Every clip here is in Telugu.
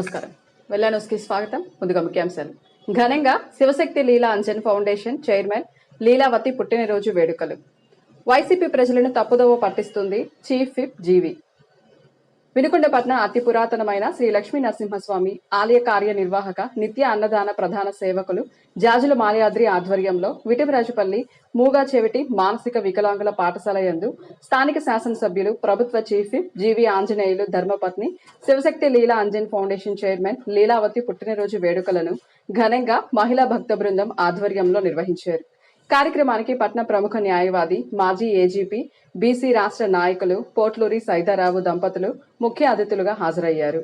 నమస్కారం. వెల్లా న్యూస్కి స్వాగతం. ముందుగా ముఖ్యాంశాలు. ఘనంగా శివశక్తి లీలా అంజన్ ఫౌండేషన్ చైర్మన్ లీలావతి పుట్టినరోజు వేడుకలు. వైసీపీ ప్రజలను తప్పుదోవ పట్టిస్తుంది చీఫ్ విప్ జీవి. వినుకొండపట్నం అతి పురాతనమైన శ్రీ లక్ష్మీ నరసింహస్వామి ఆలయ కార్యనిర్వాహక నిత్య అన్నదాన ప్రధాన సేవకులు జాజుల మాల్యాద్రి ఆధ్వర్యంలో విటిమరాజుపల్లి మూగా చెవిటి మానసిక వికలాంగుల పాఠశాల యందు స్థానిక శాసనసభ్యులు ప్రభుత్వ చీఫ్ విప్ జీవి ఆంజనేయులు ధర్మపత్ని శివశక్తి లీలా అంజన్ ఫౌండేషన్ చైర్మన్ లీలావతి పుట్టినరోజు వేడుకలను ఘనంగా మహిళా భక్త బృందం ఆధ్వర్యంలో నిర్వహించారు. కార్యక్రమానికి పట్న ప్రముఖ న్యాయవాది మాజీ ఏజీపీ బీసీ రాష్ట్ర నాయకులు పోట్లూరి సైదారావు దంపతులు ముఖ్య అతిథులుగా హాజరయ్యారు.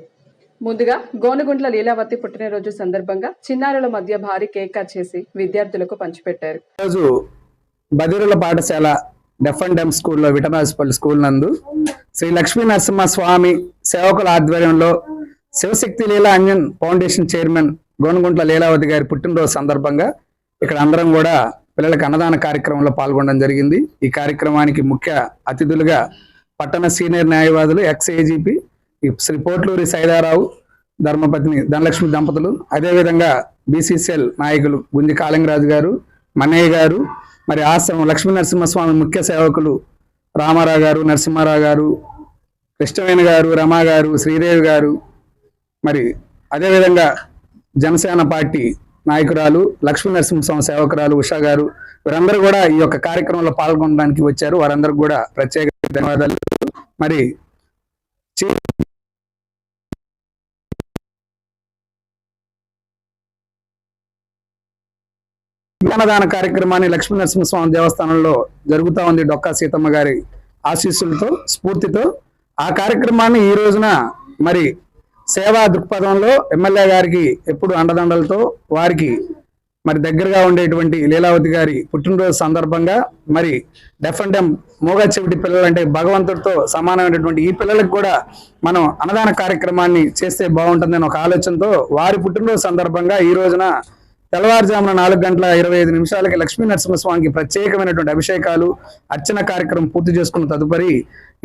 ముందుగా గోనుగుంట్ల లీలావతి పుట్టినరోజు సందర్భంగా చిన్నారుల మధ్య భారీ కేక్ కట్ చేసి విద్యార్థులకు పంచిపెట్టారు. రోజు బదిరుల పాఠశాల డెఫ్ అండ్ డెమ్ స్కూల్లో విటరాజపల్లి స్కూల్ నందు శ్రీ లక్ష్మీ నరసింహస్వామి సేవకుల ఆధ్వర్యంలో శివశక్తి లీలా అంజన్ ఫౌండేషన్ చైర్మన్ గోనుగుంట్ల లీలావతి గారి పుట్టినరోజు సందర్భంగా ఇక్కడ అందరం కూడా పిల్లలకు అన్నదాన కార్యక్రమంలో పాల్గొనడం జరిగింది. ఈ కార్యక్రమానికి ముఖ్య అతిథులుగా పట్టణ సీనియర్ న్యాయవాదులు ఎక్స్ ఏజీపీ శ్రీ పోట్లూరి సైదారావు ధర్మపత్ని ధనలక్ష్మి దంపతులు, అదేవిధంగా బీసీసీఎల్ నాయకులు గుంజి కాళింగరాజు గారు, మన్నయ్య గారు, మరి ఆశ్రమం లక్ష్మీ నరసింహస్వామి ముఖ్య సేవకులు రామారావు గారు, నరసింహారావు గారు, కృష్ణవేణి గారు, రమా గారు, శ్రీదేవి గారు, మరి అదేవిధంగా జనసేన పార్టీ నాయకురాలు లక్ష్మీ నరసింహస్వామి సేవకురాలు ఉషా గారు, వీరందరూ కూడా ఈ యొక్క కార్యక్రమంలో పాల్గొనడానికి వచ్చారు. వారందరికీ కూడా ప్రత్యేక ధన్యవాదాలు. మరి అన్నదాన కార్యక్రమాన్ని లక్ష్మీ నరసింహస్వామి దేవస్థానంలో జరుగుతూ ఉంది. డొక్కా సీతమ్మ గారి ఆశీస్సులతో స్ఫూర్తితో ఆ కార్యక్రమాన్ని ఈ రోజున మరి సేవా దృక్పథంలో ఎమ్మెల్యే గారికి ఎప్పుడు అండదండలతో వారికి మరి దగ్గరగా ఉండేటువంటి లీలావతి గారి పుట్టినరోజు సందర్భంగా మరి డెఫ్ అండ్ డెమ్ మూగా చెవిటి పిల్లలంటే భగవంతుడితో సమానమైనటువంటి ఈ పిల్లలకు కూడా మనం అన్నదాన కార్యక్రమాన్ని చేస్తే బాగుంటుందని ఒక ఆలోచనతో వారి పుట్టినరోజు సందర్భంగా ఈ రోజున తెల్లవారుజామున 4:25 లక్ష్మీ నరసింహస్వామికి ప్రత్యేకమైనటువంటి అభిషేకాలు అర్చన కార్యక్రమం పూర్తి చేసుకున్న తదుపరి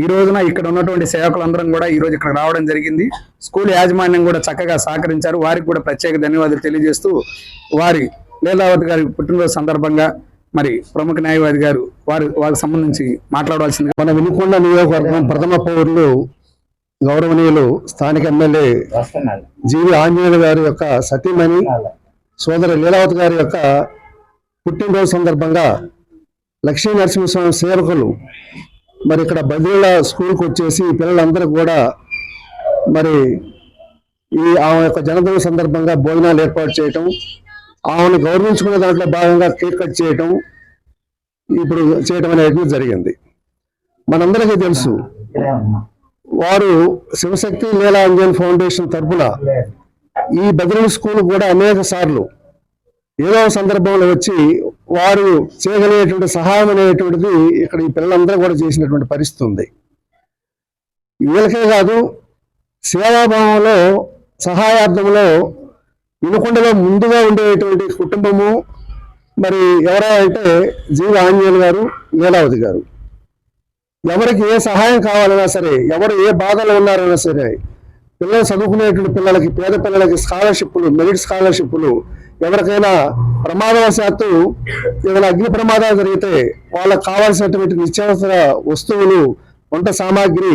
ఈ రోజున ఇక్కడ ఉన్నటువంటి సేవకులందరం కూడా ఈ రోజు ఇక్కడ రావడం జరిగింది. స్కూల్ యాజమాన్యం కూడా చక్కగా సహకరించారు. వారికి కూడా ప్రత్యేక ధన్యవాదాలు తెలియజేస్తూ వారి లీలావతి గారి పుట్టినరోజు సందర్భంగా మరి ప్రముఖ న్యాయవాది గారు వారికి సంబంధించి మాట్లాడవలసింది. మన వినుకొండ నియోజకవర్గం ప్రథమ పౌరులు గౌరవనీయులు స్థానిక ఎమ్మెల్యే జీవి ఆంజనేయులు గారి యొక్క సతీమణి సోదరి లీలావతి గారి యొక్క పుట్టినరోజు సందర్భంగా లక్ష్మీ నరసింహస్వామి సేవకులు మరి ఇక్కడ బదిలీల స్కూల్కి వచ్చేసి పిల్లలందరూ కూడా మరి ఆమె యొక్క జన్మదిన సందర్భంగా భోజనాలు ఏర్పాటు చేయటం, ఆమెను గౌరవించుకునే దాంట్లో భాగంగా కేక్ కట్ చేయటం ఇప్పుడు చేయటం అనేది జరిగింది. మనందరికీ తెలుసు, వారు శివశక్తి లీలా అంజన్ ఫౌండేషన్ తరఫున ఈ బదిలీ స్కూల్ కూడా అనేక సార్లు ఏదో సందర్భంలో వచ్చి వారు చేయగలిగేటువంటి సహాయం అనేటువంటిది ఇక్కడ ఈ పిల్లలందరూ కూడా చేసినటువంటి పరిస్థితి ఉంది. వీళ్ళకే కాదు, సేవాభావంలో సహాయార్థంలో వినుకొండలో ముందుగా ఉండేటువంటి కుటుంబము మరి ఎవరో అంటే జీవి ఆంజనేయులు గారు, లీలావతి గారు. ఎవరికి ఏ సహాయం కావాలన్నా సరే, ఎవరు ఏ బాధలో ఉన్నారన్నా సరే, పిల్లలు చదువుకునేటువంటి పిల్లలకి, పేద పిల్లలకి స్కాలర్షిప్లు, మెరిట్ స్కాలర్షిప్లు, ఎవరికైనా ప్రమాదవశాత్తు ఏదైనా అగ్ని ప్రమాదాలు జరిగితే వాళ్ళకు కావాల్సినటువంటి నిత్యావసర వస్తువులు, వంట సామాగ్రి,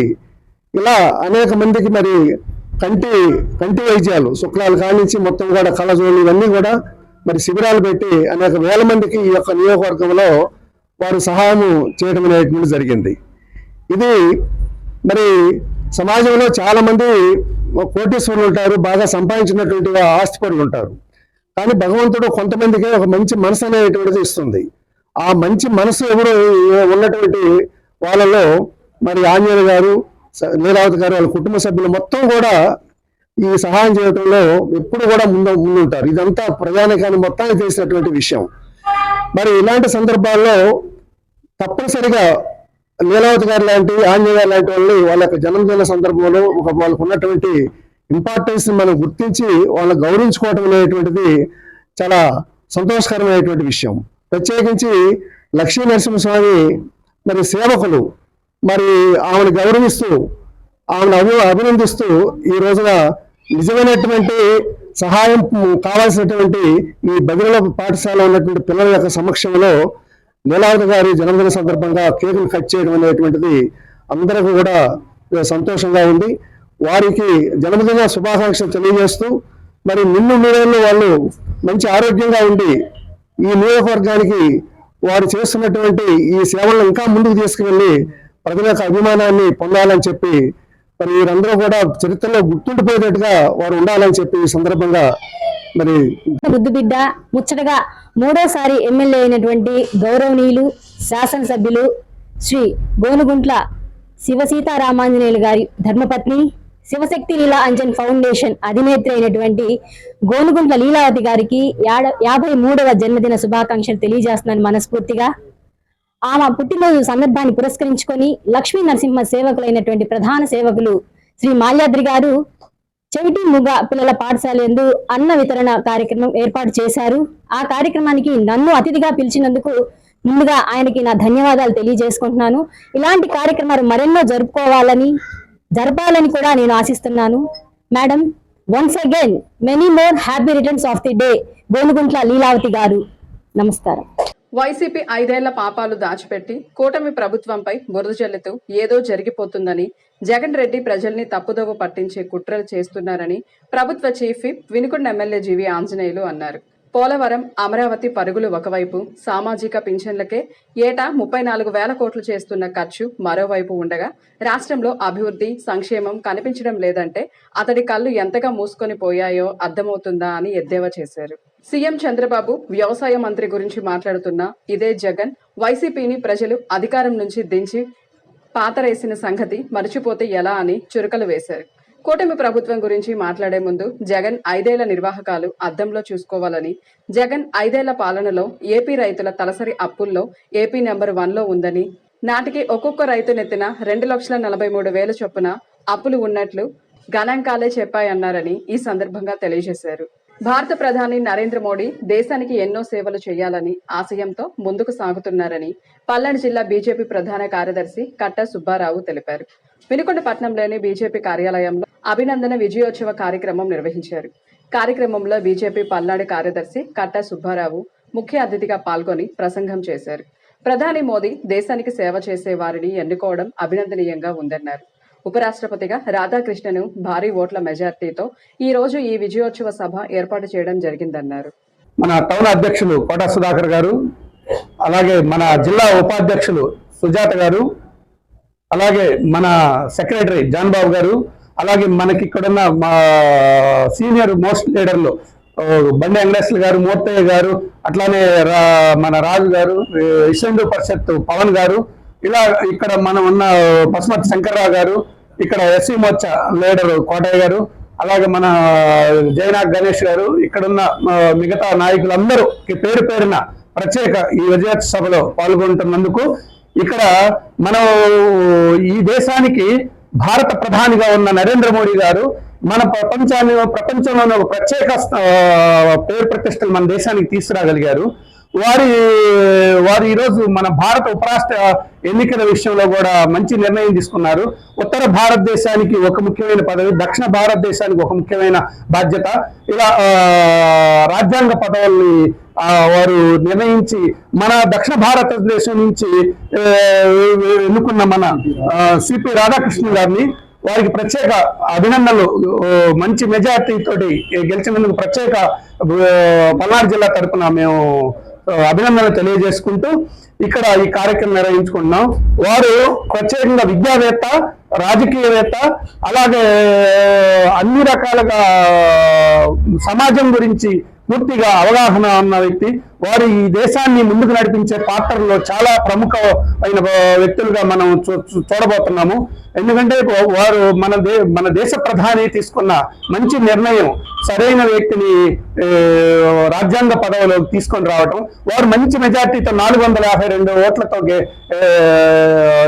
ఇలా అనేక మందికి మరి కంటి వైద్యాలు, శుక్లాలు కానించి మొత్తం కూడా కళ్ళజోళ్ళు ఇవన్నీ కూడా మరి శిబిరాలు పెట్టి అనేక వేల మందికి ఈ యొక్క నియోజకవర్గంలో వారు సహాయం చేయడం అనేటువంటి జరిగింది. ఇది మరి సమాజంలో చాలా మంది కోటీశ్వరులు ఉంటారు, బాగా సంపాదించినటువంటి ఆస్తిపరులు ఉంటారు. కానీ భగవంతుడు కొంతమందికి ఒక మంచి మనసు అనేటువంటిది ఇస్తుంది. ఆ మంచి మనసు ఎవరు ఉన్నటువంటి వాళ్ళలో మరి ఆంజనేయ గారు, లీలావతి గారు, వాళ్ళ కుటుంబ సభ్యులు మొత్తం కూడా ఈ సహాయం చేయడంలో ఎప్పుడు కూడా ముందుంటారు. ఇదంతా ప్రజానికాన్ని మొత్తాన్ని తెలిసినటువంటి విషయం. మరి ఇలాంటి సందర్భాల్లో తప్పనిసరిగా లీలావతి గారు లాంటి, ఆంజనేయ గారు లాంటి వాళ్ళు వాళ్ళ యొక్క జన్మదిన సందర్భంలో వాళ్ళకు ఉన్నటువంటి ఇంపార్టెన్స్ మనం గుర్తించి వాళ్ళని గౌరవించుకోవటం అనేటువంటిది చాలా సంతోషకరమైనటువంటి విషయం. ప్రత్యేకించి లక్ష్మీ నరసింహస్వామి మరి సేవకులు మరి ఆమెను గౌరవిస్తూ, ఆమెను అభినందిస్తూ ఈ రోజున నిజమైనటువంటి సహాయం కావాల్సినటువంటి ఈ బదిలీల పాఠశాల ఉన్నటువంటి పిల్లల యొక్క సమక్షంలో లీలావతి గారి జన్మదిన సందర్భంగా కేకులు కట్ చేయడం అనేటువంటిది అందరికీ కూడా సంతోషంగా ఉంది. వారికి జన్మదిన శుభాకాంక్షలు తెలియజేస్తూ మరి నిన్ను మీరేళ్ళు వాళ్ళు మంచి ఆరోగ్యంగా ఉండి ఈ నియోజకవర్గానికి వారు చేస్తున్నటువంటి ఈ సేవలను ఇంకా ముందుకు తీసుకువెళ్ళి ప్రజల యొక్క అభిమానాన్ని పొందాలని చెప్పి మరి వీరందరూ కూడా చరిత్రలో గుర్తుండిపోయేటట్టుగా వారు ఉండాలని చెప్పి ఈ సందర్భంగా మరి బుద్ధు బిడ్డ ముచ్చటగా మూడోసారి ఎమ్మెల్యే అయినటువంటి గౌరవనీయులు శాసనసభ్యులు శ్రీ గోనుగుంట్ల శివసీతారామాంజనేయులు గారి ధర్మపత్ని శివశక్తి లీలా అంజన్ ఫౌండేషన్ అధినేత్రి అయినటువంటి గోనుగుంట్ల లీలావతి గారికి 53వ జన్మదిన శుభాకాంక్షలు తెలియజేస్తున్నాను మనస్ఫూర్తిగా. ఆమె పుట్టినరోజు సందర్భాన్ని పురస్కరించుకొని లక్ష్మీ నరసింహ సేవకులైనటువంటి ప్రధాన సేవకులు శ్రీ మాల్యాద్రి గారు చెవిటి ముగ పిల్లల పాఠశాల యందు అన్న వితరణ కార్యక్రమం ఏర్పాటు చేశారు. ఆ కార్యక్రమానికి నన్ను అతిథిగా పిలిచినందుకు ముందుగా ఆయనకి నా ధన్యవాదాలు తెలియజేసుకుంటున్నాను. ఇలాంటి కార్యక్రమాలు మరెన్నో జరపాలని కూడా నేను ఆశిస్తున్నాను. Madam, once again many more happy returns of the day Gonuguntla Leelavathi garu. నమస్కారం. వైసీపీ 5 ఏళ్ల పాపాలు దాచిపెట్టి కూటమి ప్రభుత్వంపై బురద జల్లుతూ ఏదో జరిగిపోతుందని జగన్ రెడ్డి ప్రజల్ని తప్పుదోవ పట్టించే కుట్రలు చేస్తున్నారని ప్రభుత్వ చీఫ్ విప్ వినుకొండ ఎమ్మెల్యే జీవి ఆంజనేయులు అన్నారు. పోలవరం, అమరావతి పరుగులు ఒకవైపు, సామాజిక పింఛన్లకే ఏటా 34,000 కోట్లు చేస్తున్న ఖర్చు మరోవైపు ఉండగా రాష్ట్రంలో అభివృద్ధి, సంక్షేమం కనిపించడం లేదంటే అతడి కళ్ళు ఎంతగా మూసుకొని పోయాయో అర్థమవుతుందా అని ఎద్దేవా చేశారు. సీఎం చంద్రబాబు వ్యవసాయ మంత్రి గురించి మాట్లాడుతున్న ఇదే జగన్ వైసీపీని ప్రజలు అధికారం నుంచి దించి పాతరేసిన సంగతి మర్చిపోతే ఎలా అని చురకలు వేశారు. కూటమి ప్రభుత్వం గురించి మాట్లాడే ముందు జగన్ 5 ఏళ్ల నిర్వాహకాలు అద్దంలో చూసుకోవాలని, జగన్ 5 ఏళ్ల పాలనలో ఏపీ రైతుల తలసరి అప్పుల్లో ఏపీ నెంబర్ 1లో ఉందని, నాటికి ఒక్కొక్క రైతు నెత్తిన 2,43,000 చొప్పున అప్పులు ఉన్నట్లు గణాంకాలే చెప్పాయన్నారని ఈ సందర్భంగా తెలియజేశారు. భారత ప్రధాని నరేంద్ర మోడీ దేశానికి ఎన్నో సేవలు చేయాలని ఆశయంతో ముందుకు సాగుతున్నారని పల్నాడు జిల్లా బీజేపీ ప్రధాన కార్యదర్శి కట్టా సుబ్బారావు తెలిపారు. వినుకొండ పట్టణంలోని బీజేపీ కార్యాలయంలో అభినందన విజయోత్సవ కార్యక్రమం నిర్వహించారు. కార్యక్రమంలో బీజేపీ పల్నాడు కార్యదర్శి కట్టా సుబ్బారావు ముఖ్య అతిథిగా పాల్గొని ప్రసంగం చేశారు. ప్రధాని మోదీ దేశానికి సేవ చేసే వారిని ఎన్నుకోవడం అభినందనీయంగా ఉందన్నారు. ఉపరాష్ట్రపతిగా రాధాకృష్ణను భారీ ఓట్ల మెజార్టీతో ఈ రోజు ఈ విజయోత్సవ సభ ఏర్పాటు చేయడం జరిగిందన్నారు. మన టౌన్ అధ్యక్షులు కోట సుధాకర్ గారు, అలాగే మన జిల్లా ఉపాధ్యక్షులు సుజాత గారు, అలాగే మన సెక్రటరీ జాన్ బాబు గారు, అలాగే మనకి ఇక్కడున్న మా సీనియర్ మోస్ట్ లీడర్లు బండి వెంకటేశ్వర గారు, మూర్తయ్య గారు, అట్లానే మన రాజు గారు, హిందూ పరిషత్ పవన్ గారు, ఇలా ఇక్కడ మనం ఉన్న పసుమతి శంకర్రావు గారు, ఇక్కడ ఎస్సీ మోర్చా లీడర్ కోటయ్య గారు, అలాగే మన జయనాగ్ గణేష్ గారు, ఇక్కడున్న మిగతా నాయకులందరూ పేరు పేరున ప్రత్యేక ఈ విజయోత్సవ సభలో పాల్గొంటున్నందుకు, ఇక్కడ మనం ఈ దేశానికి భారత ప్రధానిగా ఉన్న నరేంద్ర మోడీ గారు మన ప్రపంచంలోనే ఒక ప్రత్యేక పేరు ప్రతిష్టలు మన దేశానికి తీసుకురాగలిగారు. వారు ఈరోజు మన భారత ఉపరాష్ట్ర ఎన్నికల విషయంలో కూడా మంచి నిర్ణయం తీసుకున్నారు. ఉత్తర భారతదేశానికి ఒక ముఖ్యమైన పదవి, దక్షిణ భారతదేశానికి ఒక ముఖ్యమైన బాధ్యత, ఇలా రాజ్యాంగ పదవుల్ని వారు నిర్ణయించి మన దక్షిణ భారతదేశం నుంచి ఎన్నుకున్న మన సిపి రాధాకృష్ణ గారిని వారికి ప్రత్యేక అభినందనలు, మంచి మెజార్టీ తోటి గెలిచినందుకు ప్రత్యేక పల్నాడు జిల్లా తరఫున మేము అభినందనలు తెలియజేసుకుంటూ ఇక్కడ ఈ కార్యక్రమం నిర్వహించుకుంటున్నాం. వారు ప్రత్యేకంగా విద్యావేత్త, రాజకీయవేత్త, అలాగే అన్ని రకాలుగా సమాజం గురించి పూర్తిగా అవగాహన ఉన్న వ్యక్తి. వారు ఈ దేశాన్ని ముందుకు నడిపించే పాత్రలో చాలా ప్రముఖమైన వ్యక్తులుగా మనం చూడబోతున్నాము. ఎందుకంటే వారు మన దేశ ప్రధాని తీసుకున్న మంచి నిర్ణయం, సరైన వ్యక్తిని రాజ్యాంగ పదవిలోకి తీసుకొని రావటం, వారు మంచి మెజార్టీతో 452 ఓట్లతో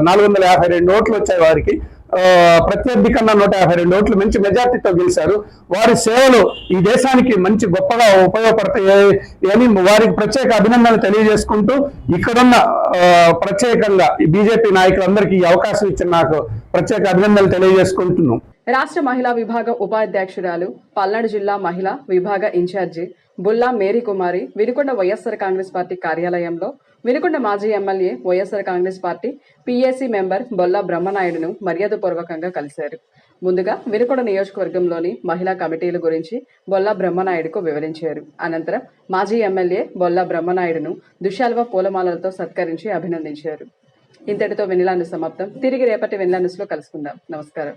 452 ఓట్లు వచ్చాయి వారికి. ప్రత్యర్థి కన్నా 152 ఓట్లు మంచి మెజార్టీతో గెలిచారు. వారి సేవలు ఈ దేశానికి మంచి గొప్పగా ఉపయోగపడతాయి అని వారికి ప్రత్యేక అభినందనలు తెలియజేసుకుంటూ, ఇక్కడున్న ప్రత్యేకంగా ఈ బీజేపీ నాయకులందరికీ ఈ అవకాశం ఇచ్చిన నాకు ప్రత్యేక అభినందనలు తెలియజేసుకుంటున్నాం. రాష్ట్ర మహిళా విభాగ ఉపాధ్యక్షురాలు, పల్నాడు జిల్లా మహిళా విభాగ ఇన్ఛార్జి బుల్లా మేరీ కుమారి వినుకొండ వైఎస్ఆర్ కాంగ్రెస్ పార్టీ కార్యాలయంలో వినుకొండ మాజీ MLA, YSR Congress Party PAC member Bolla బ్రహ్మనాయుడును మర్యాదపూర్వకంగా కలిశారు. ముందుగా వినుకొండ నియోజకవర్గంలోని మహిళా కమిటీల గురించి బొల్లా బ్రహ్మనాయుడుకు వివరించారు. అనంతరం మాజీ ఎమ్మెల్యే బొల్లా బ్రహ్మనాయుడును దుశాల్వ పూలమాలలతో సత్కరించి అభినందించారు. ఇంతటితో వెనిలా న్యూస్ సమాప్తం. తిరిగి రేపటి వెనిలా న్యూస్ లో కలుసుకుందాం. నమస్కారం.